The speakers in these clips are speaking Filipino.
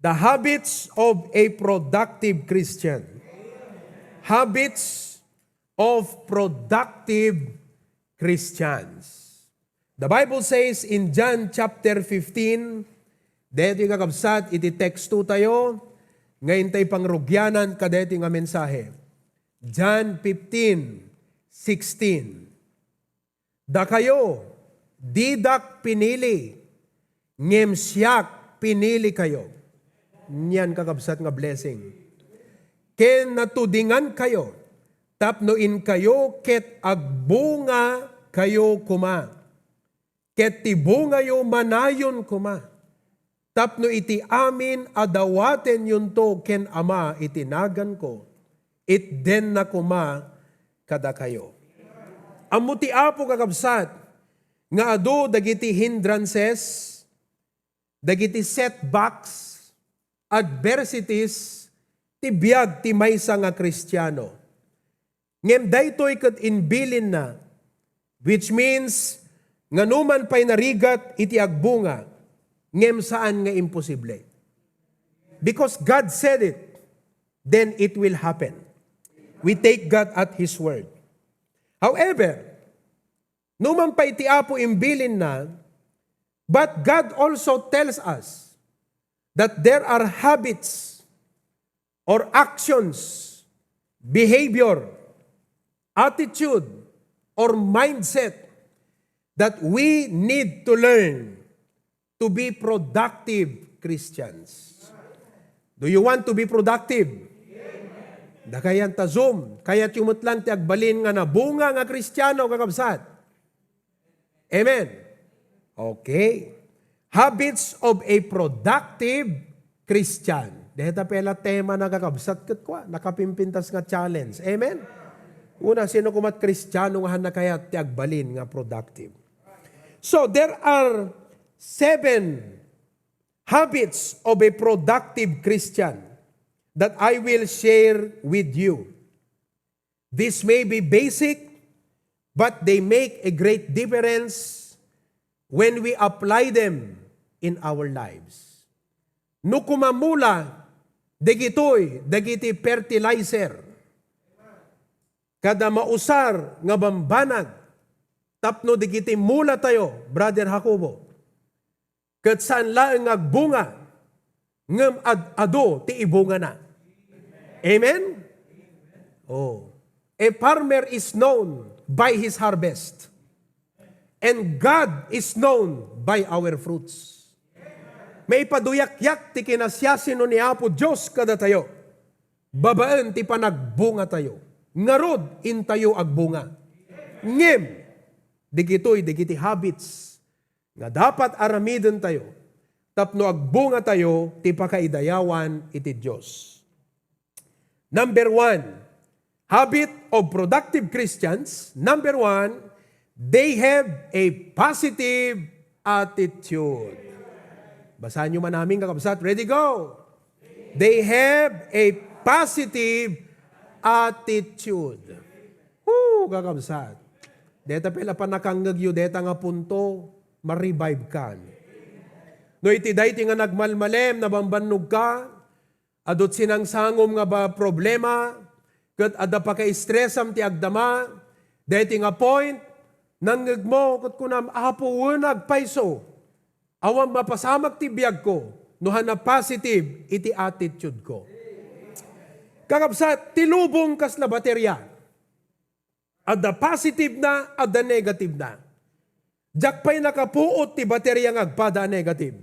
The habits of a productive Christian. Habits of productive Christians. The Bible says in John chapter 15, dito yung kakabsat, iti text 2 tayo, ngayon tayo pangrugyanan ka dito nga mensahe. John 15:16. Da kayo, didak pinili, ngem siyak pinili kayo. Niyan kakabsat nga blessing. Ken natudingan kayo, tapnoin kayo, ket agbunga kayo kuma. Ket tibunga yo manayon kuma. Tapno iti amin adawaten yun to ken ama itinagan ko. It den na kuma kada kayo. Amuti apo kakabsat, nga ado dagiti hindrances, dagiti setbacks, adversities, ti biag ti maysa nga Kristiyano. Ngem daytoy ket inbilin na, which means nga numan pa'y narigat iti agbunga, ngem saan nga imposible. Because God said it, then it will happen. We take God at His word. However, numan pa'y ti apo imbilin na, but God also tells us that there are habits or actions, behavior, attitude, or mindset that we need to learn to be productive Christians. Do you want to be productive? Da kayan ta Zoom, kaya tumutlan ti agbalin nga na bunga nga Kristiyano kakabsat. Amen. Okay. Habits of a productive Christian. Dahita pela tema na kakabsat kat kwa, nakapimpintas nga challenge. Amen. Una, sino kumat Kristiyano nga na kaya ti agbalin nga productive. So, there are 7 habits of a productive Christian that I will share with you. This may be basic, but they make a great difference when we apply them in our lives. No kumamula, dagiti fertilizer, kada mausar nga bambanag, tapno digiti mula tayo, Brother Jacobo. Kat saan laeng agbunga, ngem ado ti ibunga na. Amen? Oh. A farmer is known by his harvest. And God is known by our fruits. May paduyak-yak ti kinasyasin ni Apo Diyos kada tayo. Babaan ti panagbunga tayo. Ngarod in tayo agbunga. Ngem, digiti habits nga dapat aramiden tayo, tapno agbunga tayo, ti pakaidayawan iti Diyos. Number 1, habit of productive Christians. Number 1, they have a positive attitude. Basahan nyo man namin kakabsat. Ready, go! They have a positive attitude. Kakabsat. Deta pala pa nakanggagyo, deta nga punto, ma-revive ka. No iti dayti nga nagmalmalem, nabambannog ka, adot sinangsangom nga ba problema, kat ada pa ka-stressam ti agdama, dayti nga point, nanggag mo, kat kunam, apo unag paiso, awang mapasamak ti biyag ko, nuhan na positive, iti attitude ko. Kakabsat, tilubong kas na baterya, ada positive na, ada negative na. Jak pa'y nakapuot ti baterya nga agpada negative.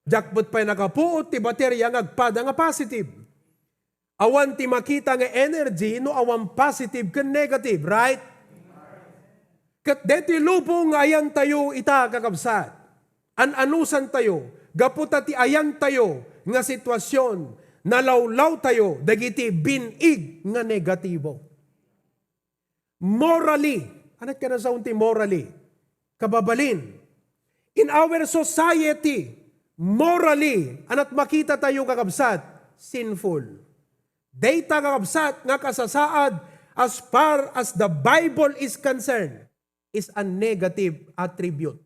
Jak pa'y nakapuot ti baterya nga agpada nga positive. Awan ti makita nga energy no awan positive ka negative, right? Kat deti lubong nga ayan tayo ita kakabsat. An-anusan tayo, gaputa ti ayan tayo nga sitwasyon, nalawlaw tayo, dagiti binig nga negatibo. Morally, anat ka na sa unti morally, kababalin. In our society, morally, anat makita tayo kakabsat, sinful. Data kakabsat nga kasasaad as far as the Bible is concerned, is a negative attribute.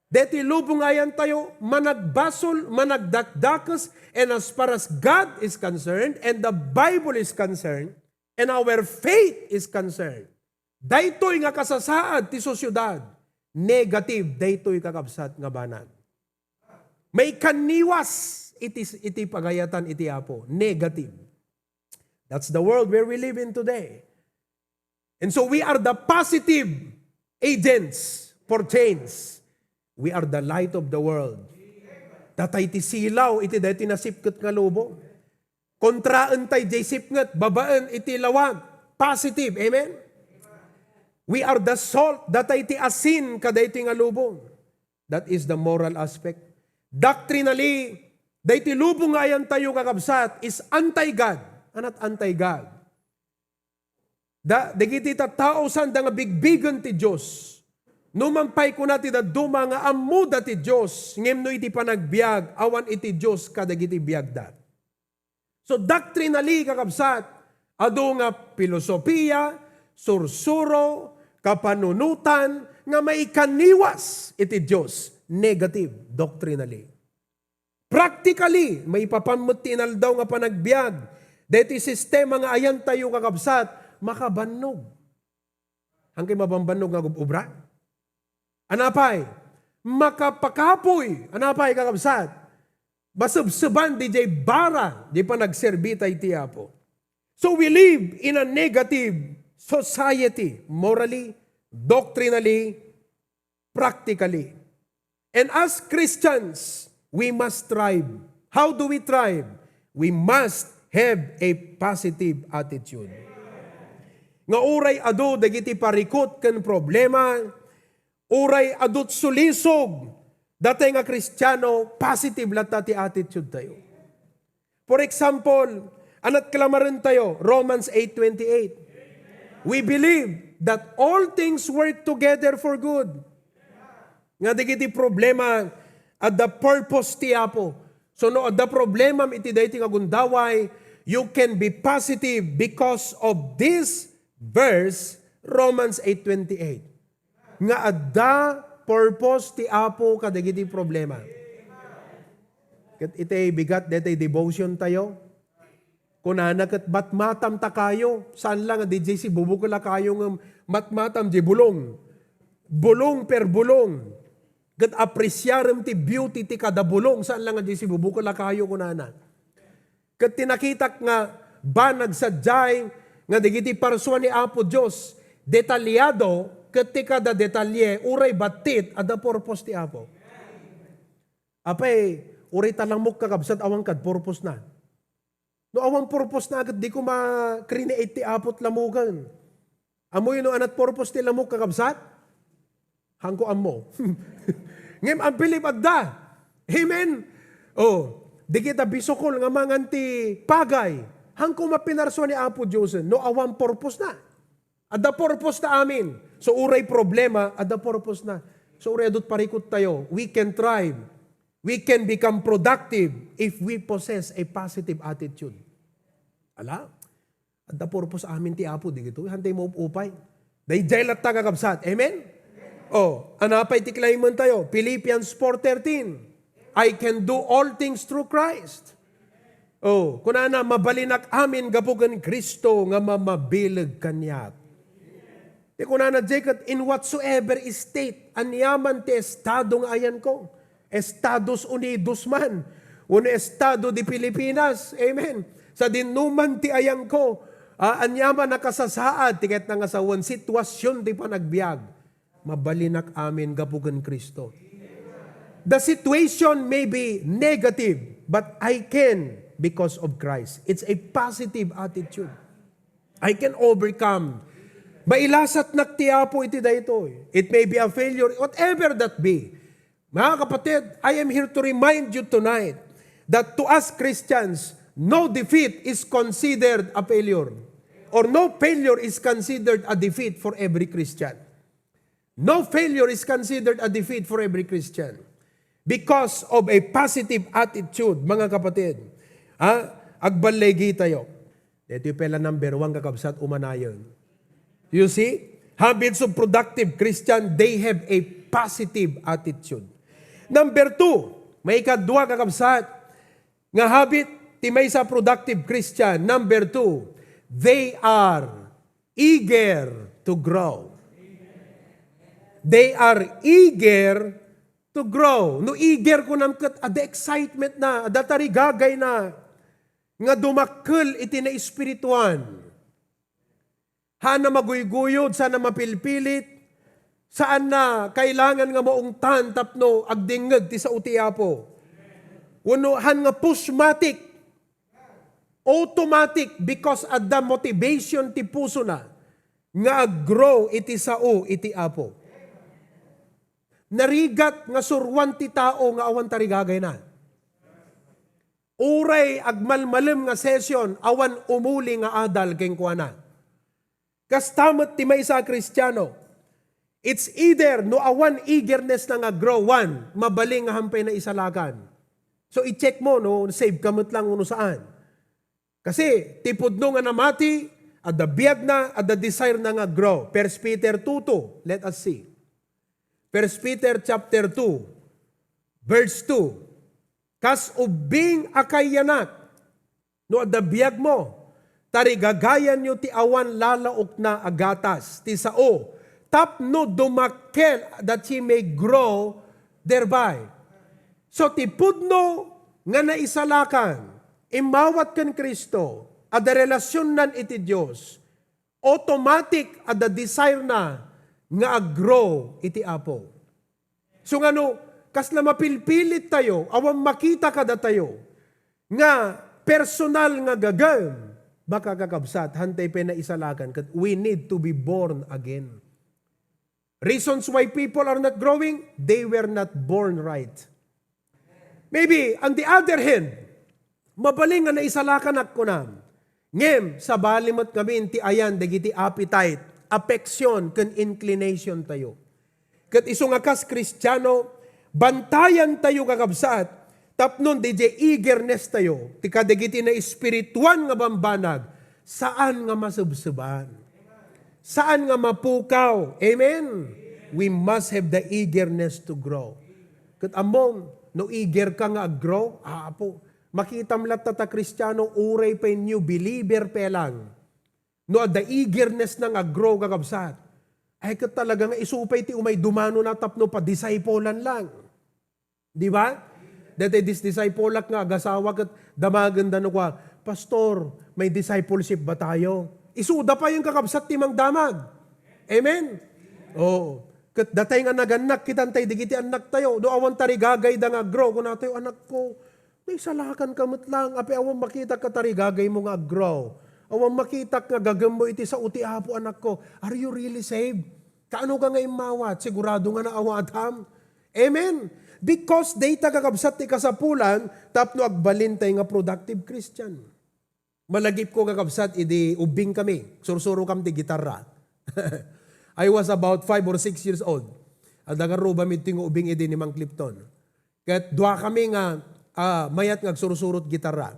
Deti lubungayan tayo, managbasol, managdakdakas, and as far as God is concerned, and the Bible is concerned, and our faith is concerned, daytoy nga kasasaad ti sosyudad, negative, daytoy kakabsat nga banat. May kaniwas, iti pagayatan iti apo, negative. That's the world where we live in today. And so we are the positive agents for change. We are the light of the world. Datay ti silaw, iti dati nasipkat nga lobo. Kontraan tay jay sipngat, babaan iti lawag. Positive, amen? We are the salt, datay ti asin, kaday ti nga lubong. That is the moral aspect. Doctrinally, day ti lubong ayan tayo kakabsat is anti-God. Anat anti-God. Dagiti tao sanda nga bigbigan ti Diyos. Numampay ko natin da duma nga amuda ti Diyos, ngem no iti panagbiag, awan iti Diyos kadagiti biagda. So doctrinally kakabsat, adu nga filosofiya, sursuro, kapanunutan, nga may kaniwas iti Diyos, negative doctrinally. Practically, may papamutinal daw nga panagbiag, deti sistema nga ayan tayo kakabsat, makabannog. Hangkay mabambannog nga ubra? Anapay, makapakapoy, anapay kakabsat, basubsuban di jay bara, di pa nagserbita iti apo. So we live in a negative society, morally, doctrinally, practically. And as Christians, we must thrive. How do we thrive? We must have a positive attitude. Nga uray ado, dagiti parikot ken problema, uray adut sulisog, datay nga Kristiyano, positive lata ti attitude tayo. For example, anat kalamaran tayo, Romans 8:28. We believe that all things work together for good. Nga digiti problema, at the purpose ti apo. So no, at the problema, iti dayti nga gundaway, you can be positive because of this verse, Romans 8:28. Nga adda purpose ti apo kadagiti problema. Ket iti bigat deti devotion tayo. Kunana ket matmatam ta kayo, saan lang DJ si bubukula kayo ng matmatam di bulong. Bulong per bulong. Ket apresyarem ti beauty ti kada bulong, saan lang DJ si bubukula kayo kunana. Ket tinakitak nga banag sadyay nga digiti parsuan ni Apo Dios, detalyado ketika da detalye, uray batit, ada purpose ti Apo. Apay, uray talamok kakabsat awang kad purpose na. No awang purpose na agad, di ko ma-create ti Apo at lamugan. Amoy no anat purpose ti lamok kakabsat? Hangko amo. Ngem ang bilib adda. Amen? Oh, di kita bisokol nga manganti pagay. Hangko mapinarso ni Apo Diyos, no awang purpose na. Ada purpose na amin. So uray problema, ada purpose na. So uray adut parikot tayo. We can thrive. We can become productive if we possess a positive attitude. Ala? Ada purpose amin ti Apo, di gito. Hantay mo upay. Day jailat tagakabsat. Amen? Oh, anapay tiklaimon tayo. Philippians 4:13. I can do all things through Christ. Oh, kunana mabalinak amin gapugan Kristo nga mamabilag kanyat. Di kunana Jacob, in whatsoever state, anyaman ti estado nga ayan ko. Estados Unidos man. Uno estado di Pilipinas. Amen. Sa dinuman ti ayan ko, anyaman nakasasaad, tiket na nga sa one sitwasyon di pa nagbiag. Mabalinak amin gapugan Kristo. The situation may be negative, but I can because of Christ. It's a positive attitude. I can overcome. Mailasat naktiapo iti dayto. It may be a failure, whatever that be. Mga kapatid, I am here to remind you tonight that to us Christians, no defeat is considered a failure. Or no failure is considered a defeat for every Christian. No failure is considered a defeat for every Christian. Because of a positive attitude, mga kapatid. Agbalegi tayo. Ito yung pala number 1 kakabsat umanayon. You see, habits of productive Christian, they have a positive attitude. Number 2, may ikadwa kakabsat, nga habit ti may sa productive Christian. Number 2, they are eager to grow. They are eager to grow. No eager ko namkat, ada excitement na, ada tarigagay na, nga dumakkel iti na espirituan. Hana maguyguyod, sana mapilpilit, saan na kailangan nga maong tan tapno agdingeg ti sa utiapo. Uno han nga pushmatic, automatic, because at the motivation ti puso na, nga grow iti sao iti apo. Narigat nga surwan ti tao nga awan tarigagay na. Uray agmalmalim nga session, awan umuli nga adal keng kuana. Kastamot ti may isa Kristiyano, it's either no awan eagerness na nga grow, one, mabaling nga hampay na isalakan. So i-check mo, no, save kamot lang uno saan. Kasi tipod no nga namati, at the biyag na, at the desire na nga grow. 1 Peter 2:2, let us see. 1 Peter chapter 2, verse 2. Kas ubing akayanat, no adda biyag mo, tarigagayan nyo ti awan lalaok na agatas, ti sao, tapno dumakkel that he may grow thereby. So ti pudno nga naisalakan, imawat kan Kristo, adda relasyon nan iti Diyos, automatic adda desire na nga aggrow iti apo. So nga no, kas na mapilpilit tayo, awang makita kada tayo, nga personal nga gagam, baka kakabsat, hantay pa na isalakan, kat we need to be born again. Reasons why people are not growing, they were not born right. Maybe, on the other hand, mabaling nga naisalakan ako na, ngem, sa balimot kami, ti ayan, dagiti appetite, affection, kan inclination tayo. Kat isong akas Kristiyano, bantayan tayo kakabsat, tapnon DJ eagerness tayo, ti kadagiti na espirituan nga bambanag, saan nga masubsuban? Saan nga mapukaw? Amen? We must have the eagerness to grow. Kat among, no eager ka nga grow, po, makita mlat tata Kristiyano, uray pa new believer pa lang. No, the eagerness na nga grow kakabsat. Ay kat talaga nga isupay ti umay dumano na tapno pa disciplean lang. Di ba? Dati disciple nga agasawa kat damaganda no kwa, Pastor, may discipleship ba tayo? Isuda pa yung kakabsat timang damag. Amen? Oo. Kat datay nga naganak, kitantay digiti anak tayo. Do awan tarigagay da nga grow. Kung nato anak ko, may salakan kamot lang. Api awan makita ka tarigagay mo nga grow. Awan makita ka gagam mo iti sa uti apo anak ko. Are you really saved? Kaano ka nga imawat? Sigurado nga na awatam. Amen? Because they tagakabsat ti kasapulan, tapno agbalintay nga productive Christian. Malagip ko kakabsat, idi ubing kami. Sursuro kam ti gitarra. I was about 5 or 6 years old. At nagaruba miting ubing idi ni Mang Clipton. Kat dua kami nga, mayat nga sursurot gitarra.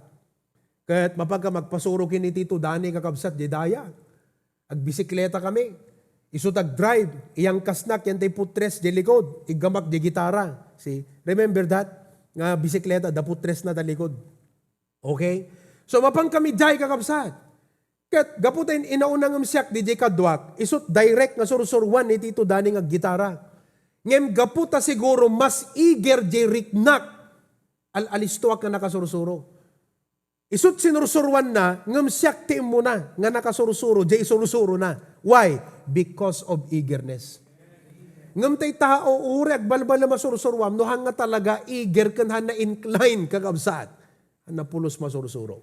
Kat mapagka magpasuro kini Tito Dani kakabsat, di daya. Agbisikleta kami. Isutag drive, iyang kasnak, yan tay putres di likod, igamak di gitara. See? Remember that? Nga bisikleta, da putres na da likod. Okay? So mapang kami jay kakabsat. Kat gaputin inaunang siyak di jay kadwak, isut direct nga sursurwan ni Tito Dani nga gitara. Ngem gaputa siguro mas eager jay riknak alistuak na nakasursuro. Isut sinursurwan na, ngem siyak ti mo na, nga nakasursuro, jay isurusuro na. Why? Because of eagerness. Ngem tay tao, uri, agbalbal na masursurwam, no hanga talaga eager kan na incline kakabsat. Na pulos masursuro.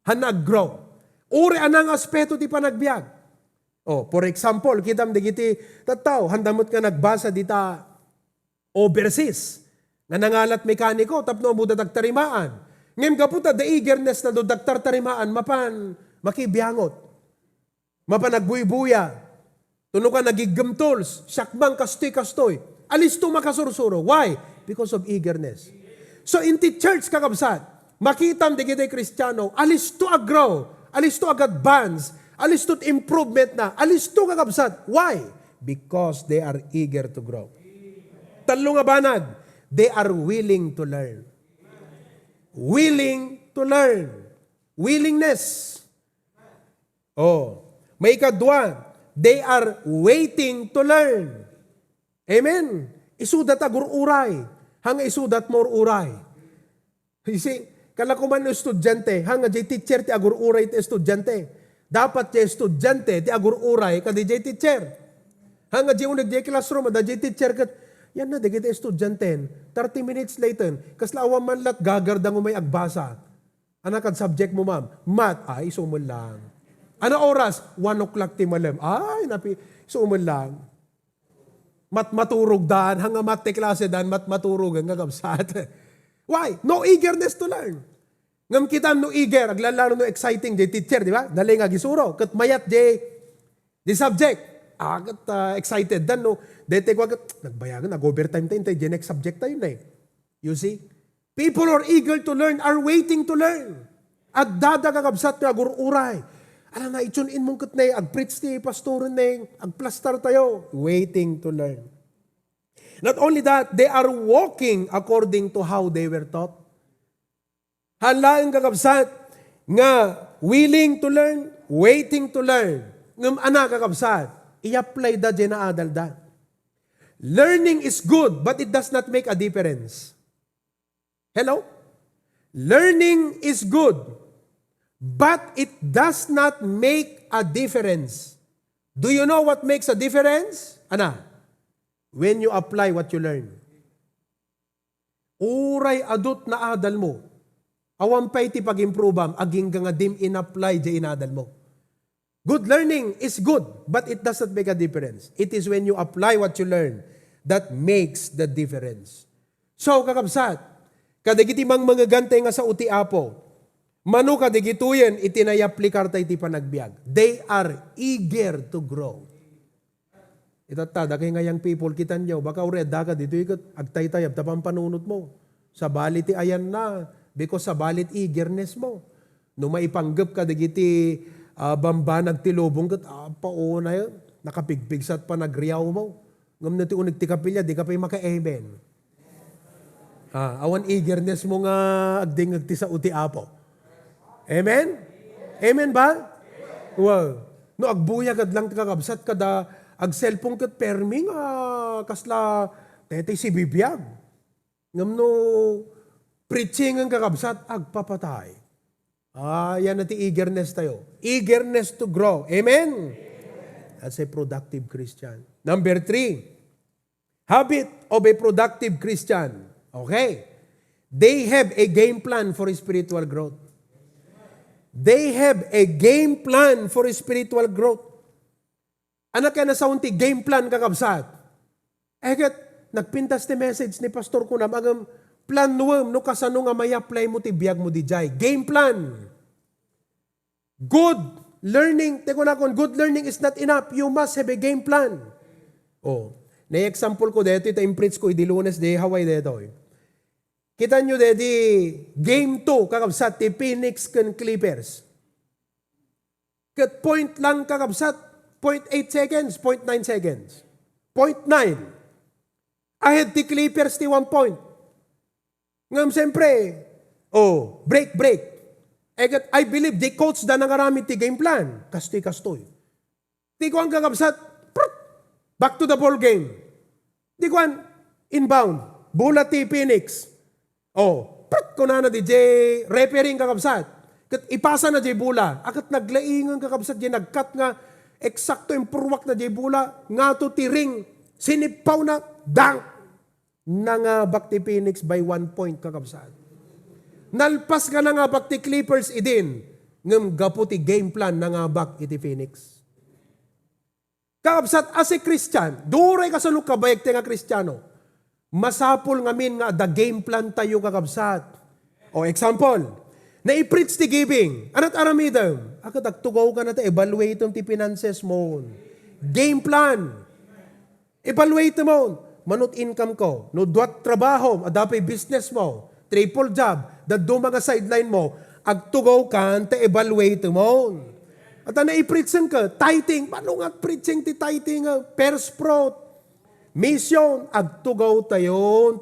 Han nag-grow. Uri anang aspeto ti panagbiag. Oh, for example, kitam digiti tataw, handamot ka nagbasa dita overseas. Nga nangalat mekaniko, tapno mo dadagtarimaan. Ngem kaputa, the eagerness na do dagtartarimaan, mapan makibiyangot. Mapan nagbuy-buya. Tuno ka nagigam tools, syakbang kastoy-kastoy. Alis to makasursuro. Why? Because of eagerness. So in the church kakabsat, makitam digiti Kristiyano, alis to agrow, alis to advance, alis to improvement na, alis to kakabsat. Why? Because they are eager to grow. Talo nga banag, they are willing to learn. Willing to learn. Willingness. May ikadwa, they are waiting to learn. Amen. Isudat agur uray. Hanga isudat more uray. You see, kala ko man estudyante, hanga jay teacher ti agur uray ti estudyante. Dapat jay estudyante ti agur uray kadi jay teacher. Hanga jay unag jay classroom, da jay teacher kat, yan na, di kita estudyante. 30 minutes later, kaslawa man lat gagardang may agbasa. Anak at subject mo, ma'am? Math. Ay, sumul lang. Ano oras? 1 o'clock ti malam. Ay, sumul lang. Maturog daan. Hanga mat ti klase daan, maturog ang gagabsat. Why? No eagerness to learn. Ngam kita no eager, aglalaro no exciting, di teacher, di ba? Dali nga gisuro. Kat mayat di subject. Excited dan no. Dete ko nagbayagan, nag-overtime tayo, di next subject tayo na eh. You see? People are eager to learn, are waiting to learn. At dadagagabsat na agururay. Alam na, itsunin mong kat na ag-preach ti pastorin na ag-plaster tayo. Waiting to learn. Not only that, they are walking according to how they were taught. Halaang kakabsat nga willing to learn, waiting to learn. Ngam anak kakabsat, i-apply da dyan na adal da. Learning is good, but it does not make a difference. Hello? Learning is good, but it does not make a difference. Do you know what makes a difference? Ana? When you apply what you learn. Uray adot na adal mo. Awampay ti pag-improve aging nga dim in-apply di inadal mo. Good learning is good, but it does not make a difference. It is when you apply what you learn that makes the difference. So, kakabsat, kadagiti mang mga gantay nga sa uti apo, mano kadigituyen itinayaplikar tayo ti panagbiag. They are eager to grow. Itatada kay ngayang people, kita nyo, baka ureda ka dito, agtay-tayab, tapang panunot mo. Sa balit ayan na, because sa balit eagerness mo. No maipanggap ka, digiti bamba nagtilubong kat, pauna yun, nakapigbigsa at panagriyaw mo. Ngam na ti unig ti kapilya, di ka pa'y maka-amen. Awan eagerness mo nga agdingag ti sa uti apo. Amen? Amen ba? Well, no agbuyag lang ti kakabsat kada, ag cellphone kat perming, kasla, tete si bibiyag. Ngam no, preaching ang kakabsat, agpapatay. Yan na ti eagerness tayo. Eagerness to grow. Amen? That's a productive Christian. Number 3, habit of a productive Christian. Okay. They have a game plan for spiritual growth. They have a game plan for spiritual growth. Anak ka na sa unti, game plan kakabsat. Nagpintas ti message ni pastor ko na, magam plan nuwam, no kasano nga may apply mo ti biyag mo di jay. Game plan. Good learning, teko na kung good learning is not enough, you must have a game plan. Na-example ko dito, ito impreach ko, idi Lunes, di Hawaii dito. Kita nyo dito, game 2, kakabsat, ti Phoenix kan Clippers. Kat point lang kakabsat, 0.8 seconds, 0.9 seconds. 0.9. Ahead ti Clippers ti 1 point. Ngam siyempre, break. I believe the coach da nangaramit ti game plan. Kastoy. Di ko ang kakabsat, back to the ball game. Di ko ang inbound. Bula ti Phoenix. Kunana di jay referring kakabsat. Kat ipasa na jay bula. Akat naglaingan kakabsat jay nagkat nga eksakto yung purwak na jay bula. Nga to ti ring. Sinipaw na dunk. Nangabak ti Phoenix by 1 point kakabsat. Nalpas ka nangabak ti Clippers idin. Ngam gapu ti game plan nangabak iti Phoenix. Kakabsat as a Christian, duray ka sa lukabayag ti nga Kristiyano. Masapol ngamin nga the game plan tayo kakabsat. Example, na-preach ti giving. Anat aramidam? Akat agtugaw ka na ta, evaluate ti finances mo. Game plan. Evaluate mo. Manut income ko. No duat trabaho, adapay business mo. Triple job. Daddo mga sideline mo. Agtugaw ka, ta evaluate mo. At na-preaching ka, tithing. Paano nga preaching ti tithing? First fruit. Mission, agtugaw tayo,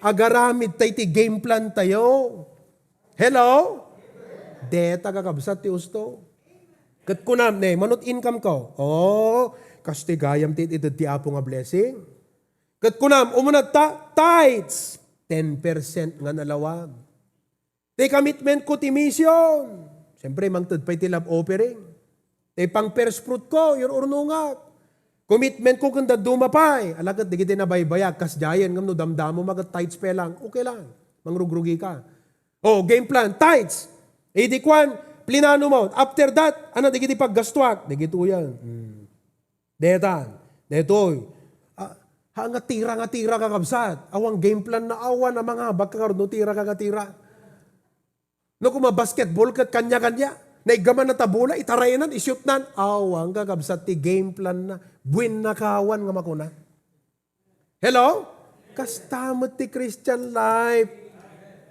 agaramid tayo ti game plan tayo. Hello? Deta kakabsat ti usto. Kat kunam, manot income ko. Kasti gayam ti apo nga blessing. Kat kunam, umunat tithes. 10% nga nalawag. Tay commitment ko ti mission. Siyempre, mangtad pa ti love offering. Tay pang first fruit ko, yung urnungat. Commitment ko kung dumapay. Alagat, di kita nabaybayag. Kas jayan, ngam no damdamo, magat tithes pa lang. Okay lang. Mangrugrugi ka. Game plan, tithes. Di kwan, plinano mo. After that, di kita paggastuak. Di gito yan. Detan. Detoy. Nga tira kakabsat. Awang game plan na awan na mga bakaroon no tira kakatira. No kuma basketball kat kanya-kanya. Naigaman na tabula, itarayanan, isyut nan. Awang kakabsat ti game plan na. Buwin na kawan nga makuna. Hello? Kastamot ti Christian life.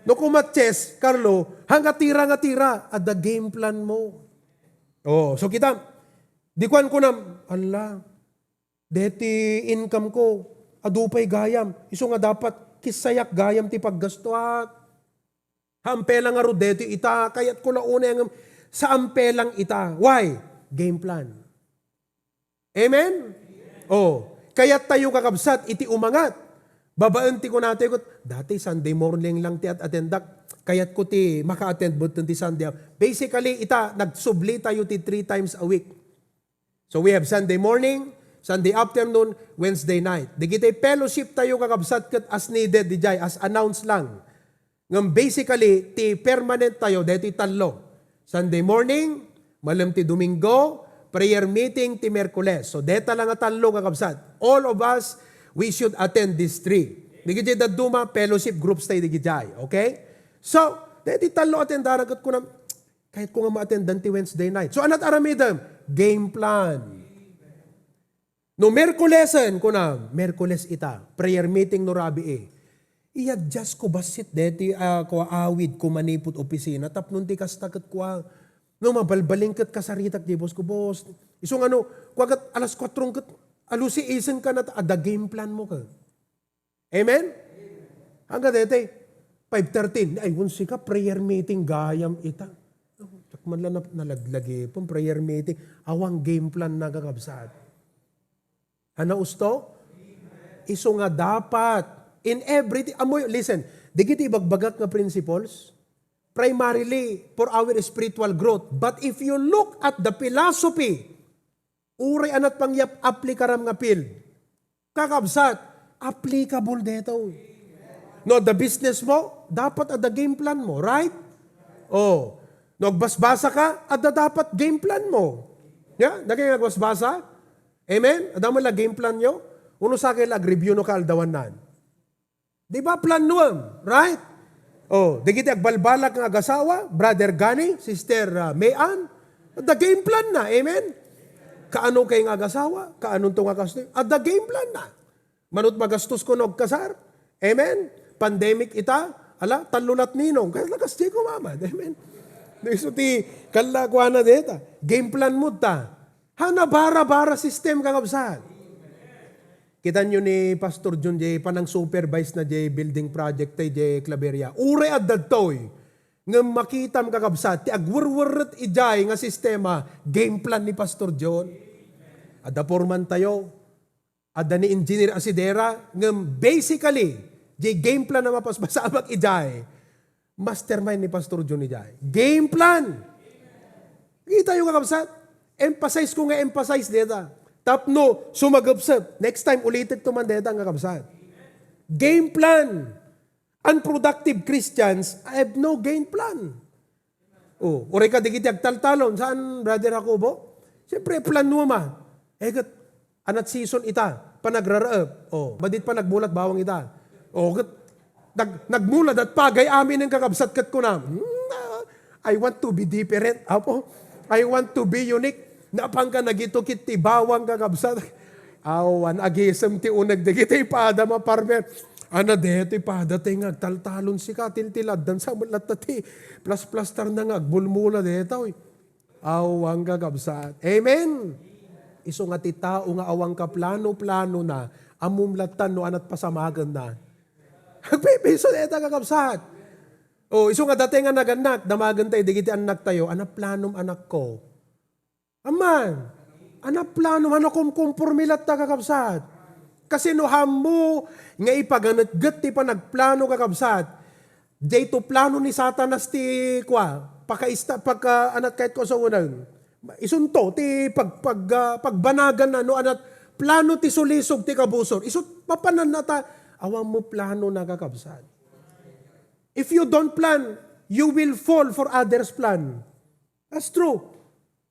No kuma chess, Carlo, hanga tira at the game plan mo. So kita, di kwan ko nam, ala, deti income ko, adupay gayam. Iso nga dapat kisayak gayam ti paggastuat. Hampelang nga deti ita, kayat ko launa yung sa ampelang ita. Why? Game plan. Amen? Kayat tayo kakabsat, iti umangat. Babaan ti ko natin ko, dati Sunday morning lang ti at attendak, kayat ko ti maka-attend buton ti Sunday. Basically, nagsubli tayo ti 3 times a week. So we have Sunday morning, Sunday afternoon, Wednesday night. Di kita fellowship tayo kakabsat kat as needed, di jay, as announced lang. Ngam basically, ti permanent tayo, dito talo. Sunday morning, malam ti Domingo, prayer meeting ti Merkules. So deta lang at talo kakabsat. All of us, we should attend these 3. Di kita duma, fellowship groups tayo di kita. Okay? So, dito talo attendaran kat ko na, kahit ko nga ma-attendan ti Wednesday night. So anat aramidam? Game plan. No Merkulesan ko na, Merkules ita, prayer meeting no rabi i-adjust ko basit deti ko awid ko manipot opisina tapnon ti kastaket ko no mabalbaling ket kasaritak di boss ko boss. Isong kwagat alas 4 ket alusi isen ka na ada game plan mo ka. Amen? Hangga deti 5:13 ay unsi ka prayer meeting gayam ita. Takman lang nalaglagi pong prayer meeting awang game plan na kakabsat. Ano usto? Iso nga dapat in everything, listen, di kita ibagbagak nga principles, primarily for our spiritual growth. But if you look at the philosophy, uray anat pangyap aplikaram nga field, kakabsat, applicable dito. No, the business mo, dapat at the game plan mo, right? Nagbasbasa ka, at dapat game plan mo. Yeah, dagay nagbasbasa? Amen? Adamo la game plan nyo? Uno sa akin ag-review no kaaldawanan. Di ba plan nuam? Right? Di kita agbalbalak ng agasawa, Brother Gani, Sister Mayan. The game plan na. Amen? Kaano kayo ng agasawa? Kaanong itong agasawa? At the game plan na. Manot magastos ko nagkasar. Amen? Pandemic ita. Talulat ninong. Kaya nakasti ko mama. Amen? So ti, kalakwa na dita. Game plan mo ta. Bara system kakabsat. Kita nyo ni Pastor John J. Panang supervise na J. building project tay J. Claveria. Ure at dadtoy. Nga makitam kakabsat. Ti agwurwurret ijay nga sistema. Game plan ni Pastor John. Ada porman tayo. Ada ni Engineer Asidera. Nga basically, J. game plan na mapasbasabak ijay. Mastermind ni Pastor John ijay. Game plan. Kita yung kakabsat. Emphasize ko nga emphasize deta. Tapno, sumagapsap. Next time, ulitin ito man deta nga kabsat. Game plan. Unproductive Christians have no game plan. Oray ka digiti agtaltalon. Saan, Brother Jacobo? Siyempre, plan mo ma. Anat season ita. Panagraraap. Badit pa nagmulat bawang ita. Nagmulat at pagay amin ng kakabsat kat ko na. I want to be different. I want to be unique. Napang ka nagitukit ti bawang kakabsat. Awan, agisam ti unag digiti pada maparmer. Ana deti pada ti ngagtaltalon si katiltilad. Dan sa malat ti plus-plastar na ngagbulmula deta. Awang kakabsat. Amen? Iso nga ti tao nga awang ka plano-plano na amumlatan no anat pasamagan na. Agpipiso na ita kakabsat. O, iso nga dati nga naganak, damagan tayo, digiti anak tayo, anak planom anak ko. Aman, anak planom, anak kumpormilat ta kakabsat. Kasi no hamo, nga ipaganat-gat ti pa nagplano kakabsat. Day to plano ni Satanas ti kwa, pagka anak kahit ko sa unang. Isunto, ti pagbanagan na, no, anak, plano ti sulisog ti kabusor. Isut, mapanan na ta, awang mo plano na kakabsat. If you don't plan, you will fall for others' plan. That's true.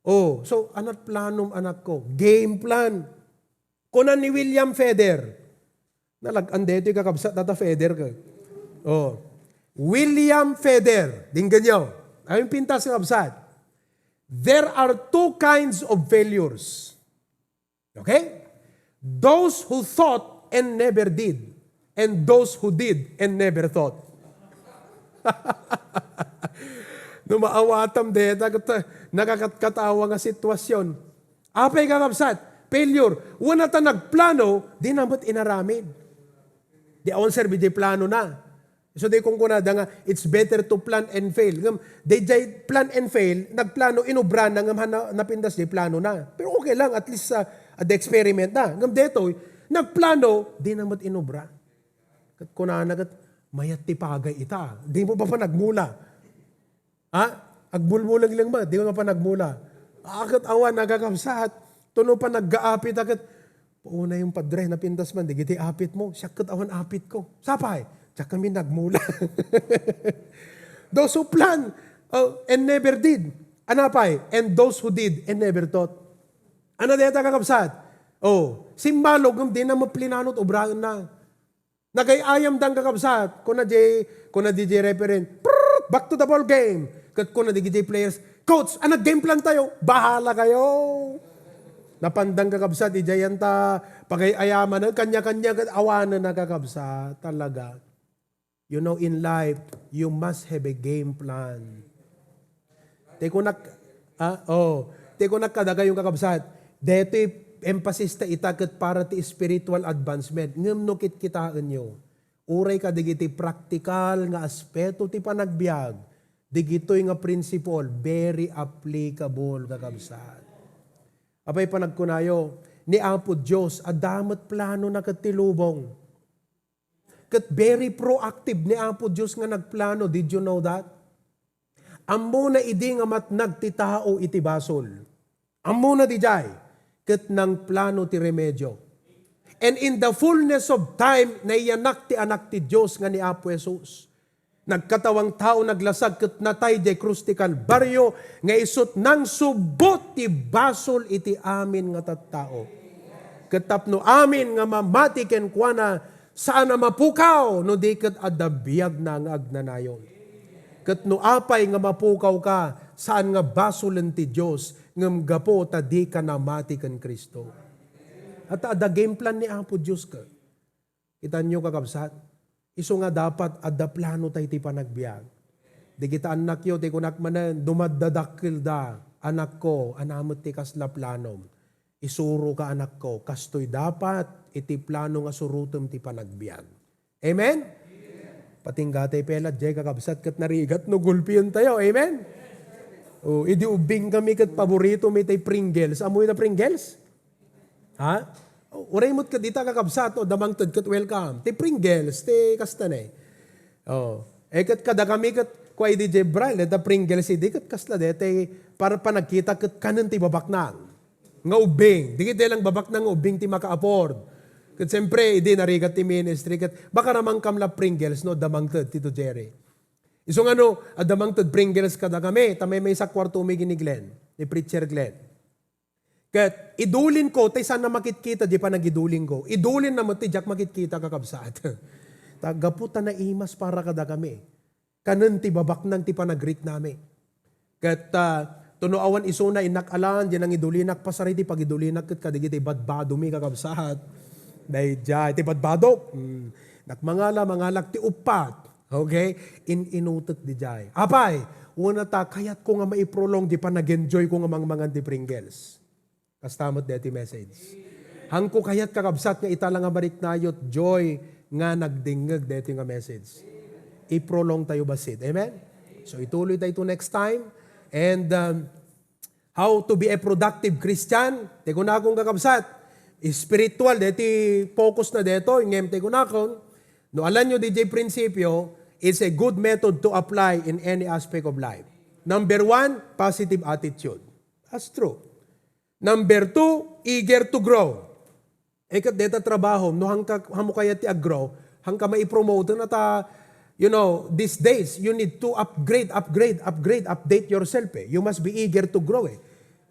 Oh, so anak planom anak ko. Game plan. Kunan ni William Feder. Nalagande ito kakabsat data Feder ka. Oh. William Feder. Dinggan nyo. Ayun pintas kakabsat. There are two kinds of failures. Okay? Those who thought and never did. And those who did and never thought. Numaawatam de, nakakatawa nga sitwasyon. Apay kakabsat, failure. Una ta nagplano, di namat inaramid. Di awan serbi di plano na. So di kung kunada nga, it's better to plan and fail. Di jay plan and fail, nagplano, inubra na nga napindas di plano na. Pero okay lang, at least the experiment na. Ngam deto, nagplano, di namat inubra. Kat kunana kat, mayat ti pagay ita. Di mo pa nagmula. Ha? Agbulmulag lang ba? Di mo pa nagmula. Akat awan, nagkakamsat. Tuno pa nag-aapit. Akat, pauna yung padre na pintas man. Di giti apit mo. Siyakat awan apit ko. Sapay. Siya kami nagmula. Those who plan and never did. Anapay. And those who did and never thought. Ano dito kakabsat? Oh, simbalog ng di na maplinanot obrahan na. Nagayayam dang kakabsat. Kuna DJ referent. Back to the ball game. Kuna DJ players. Coach, anak game plan tayo. Bahala kayo. Napandang kakabsat. Ijayanta. Pagayayaman. Kanya-kanya. Awanan na kakabsat. Talaga. You know, in life, you must have a game plan. Teko nakadaga yung kakabsat. Dito emphasis ta itaket para ti spiritual advancement. Ngem no kitaan nyo. Uray ka digiti practical nga aspeto ti panagbiag. Digitoy nga principle, very applicable kakabsat. Apay panagkunayo, ni Apo Diyos, adamat plano na katilubong. Kat very proactive ni Apo Diyos nga nagplano. Did you know that? Ammo na idi nga matnag ti tao iti basol. Ammo na di jay. Kat ng plano ti remedyo. And in the fullness of time, naiyanak ti anak ti Diyos nga ni Apo Jesus. Nagkatawang tao naglasag kat natay di krus ti Kalbaryo, nga isut nang subot ti basol iti amin nga tattao. Katapno amin nga mamati ken kuana, saan na mapukaw, no di kat adabiyag na nga agnanayon. Kat no apay nga mapukaw ka, saan nga basolen ti Diyos, ngam gapo ta di ka namati ken Kristo. At ada game plan ni Apo Diyos ka. Kita nyo kakabsat, iso nga dapat ada plano tayo ti panagbiag. Di kita anak yo, ti kunak manan, dumadadakil da, anak ko, anamot ti kasla planom. Isuro ka anak ko, kastoy dapat, iti plano nga surutom ti panagbiag. Amen? Patinggatay pela, jay kakabsat kat narigat, no gulpiyon tayo. Amen? O, idi ubing kami kat paborito may tay Pringles. Amoy na Pringles? Ha? Uray mo't ka dita kakabsat, o damang tad kat welcome. Tay Pringles, tay kastanay. O, kat kada kami kat kwa idi Jebral, ita Pringles, idi kat kasla de, tay para pa nagkita kat kanan ti babaknang. Nga ubing. Di kit lang babaknang ubing ti maka-afford. Kat siyempre, idi narigat ti ministry. Kat baka namang kamla Pringles, no, damang tad, Tito Jerry. Isong adamang tad Pringles kada kami, tamay may sa kwarto may ni Glenn, ni Preacher Glenn. Kat idulin ko, tay saan na makitkita, di pa nagidulin ko. Idulin na mo, tijak makitkita kakabsat. Tagaputa na imas para kada kami. Kanan ti babak nang ti panagrit nami. Kat tunuawan iso na inakalan, di nang idulinak pasari ti pagidulinak kat kadigiti badbado mi kakabsat. Dahil ti badbadok. Nakmangala, mangalak ti upat. Okay? Inutot di jay. Apay, una ta, kayat ko nga maiprolong, di pa nag-enjoy ko nga mga di Pringles. Kastamot deti message. Hangko kayat kakabsat nga italang nga barik nayot, joy, nga nagdingag dito nga message. I-prolong tayo basit. Amen? So ituloy tayo to next time. And how to be a productive Christian. Teko na akong kakabsat. Spiritual, dito focus na dito. Ingem teko na akong. No, alam nyo, DJ Prinsipyo, it's a good method to apply in any aspect of life. Number 1, positive attitude. That's true. Number 2, eager to grow. Ekat deta trabaho, no hamo kaya ti aggrow, hangka mai-promote na ta, these days, you need to upgrade, update yourself. You must be eager to grow.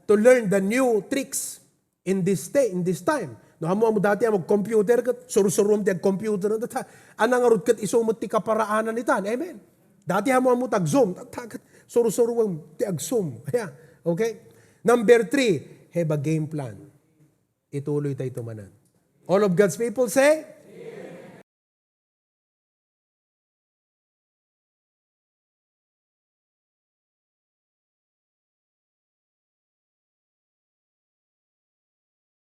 To learn the new tricks in this time. No, hamo dati ang computer kat surusurum ti computer na ta. Anang arud kat isumot ti kaparaanan nitan. Amen. Dati hamo tag Zoom, surusurum ti ag-Zoom. Yeah. Okay? Number 3, have a game plan. Ituloy tayo tumanan. All of God's people say,